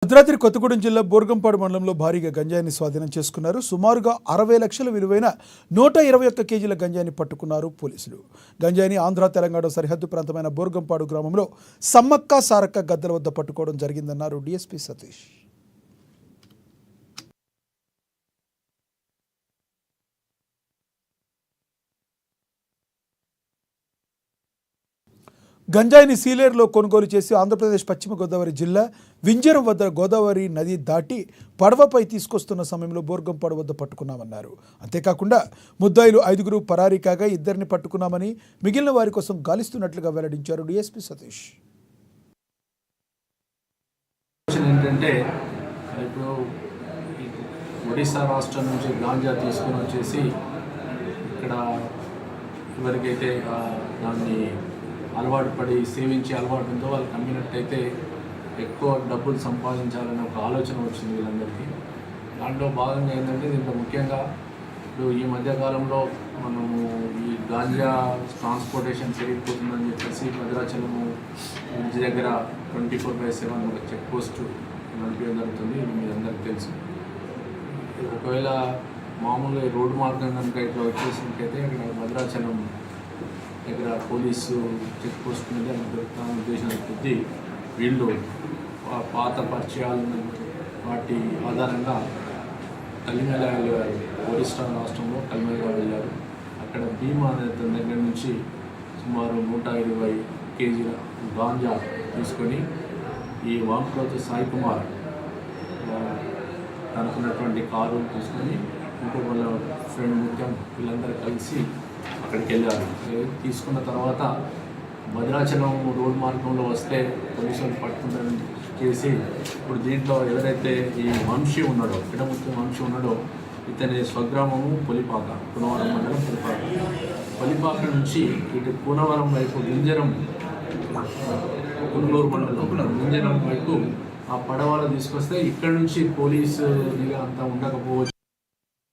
భద్రాద్రి కొత్తగూడెం జిల్లా బోర్గంపాడు మండలంలో భారీగా గంజాయిని స్వాధీనం చేసుకున్నారు. సుమారుగా 60 లక్షల విలువైన 121 కేజీల గంజాయిని పట్టుకున్నారు పోలీసులు. గంజాయిని ఆంధ్ర తెలంగాణ సరిహద్దు ప్రాంతమైన బోర్గంపాడు గ్రామంలో సమ్మక్క సారక్క గద్దల వద్ద పట్టుకోవడం జరిగిందన్నారు డీఎస్పీ సతీష్. గంజాయిని సీలేరులో కొనుగోలు చేసి ఆంధ్రప్రదేశ్ పశ్చిమ గోదావరి జిల్లా వింజరం వద్ద గోదావరి నది దాటి పడవపై తీసుకొస్తున్న సమయంలో బోర్గంపాడు వద్ద పట్టుకున్నామన్నారు. అంతేకాకుండా ముద్దాయిలు 5గురు పరారీ కాగా 2ని పట్టుకున్నామని, మిగిలిన వారి కోసం గాలిస్తున్నట్లుగా వెల్లడించారు డీఎస్పీ సతీష్. ఏంటంటే ఇప్పుడు ఒడిశా రాష్ట్రం నుంచి గాంజా తీసుకుని వచ్చేసి ఇక్కడ ఎవరికైతే దాన్ని అలవాటు పడి సేవించే అలవాటు ఉందో వాళ్ళకి అమ్మినట్టయితే ఎక్కువ డబ్బులు సంపాదించాలనే ఒక ఆలోచన వచ్చింది వీళ్ళందరికీ. దాంట్లో భాగంగా ఏంటంటే దీంట్లో ముఖ్యంగా ఇప్పుడు ఈ మధ్యకాలంలో మనము ఈ గాంజా ట్రాన్స్పోర్టేషన్ పెరిగిపోతుందని చెప్పేసి భద్రాచలము బ్రిడ్జ్ దగ్గర 24/7 ఒక చెక్ పోస్ట్ నడిపేయడం జరుగుతుంది. ఇది మీ అందరికీ తెలుసు. ఒకవేళ మామూలుగా రోడ్డు మార్గం కనుక ఇట్లా వచ్చేసినట్టయితే ఇక్కడ భద్రాచలం దగ్గర పోలీసు చెక్ పోస్ట్ మీద దొరుకుతామని ఉద్దేశం కొద్దీ వీళ్ళు పాత పరిచయాలను వాటి ఆధారంగా కలిమెల వెళ్ళారు. ఒరిస్సా రాష్ట్రంలో కలిమెల వెళ్ళారు. అక్కడ భీమా అనే దగ్గర నుంచి సుమారు 120 కేజీల గాంజా తీసుకొని ఈ వాంప్రోత్ సాయి కుమార్ తనకున్నటువంటి కారు తీసుకొని ఇంకో వాళ్ళ ఫ్రెండ్ ముఖ్యం వీళ్ళందరూ కలిసి అక్కడికి వెళ్ళారు. తీసుకున్న తర్వాత భద్రాచలం రోడ్ మార్గంలో వస్తే పోలీసులు పట్టుకుంటారని చేసి ఇప్పుడు దీంట్లో ఎవరైతే ఈ వంశీ ఉన్నాడో, పిడముఖ్య వంశీ ఉన్నాడో, ఇతని స్వగ్రామము పొలిపాక, పునవరం మండలం పొలిపాక నుంచి ఇటు పూనవరం వైపు వింజరం, కున్నూరు మండలం వింజరం వైపు ఆ పడవలు తీసుకొస్తే ఇక్కడ నుంచి పోలీసు నిఘా అంతా ఉండకపోవచ్చు.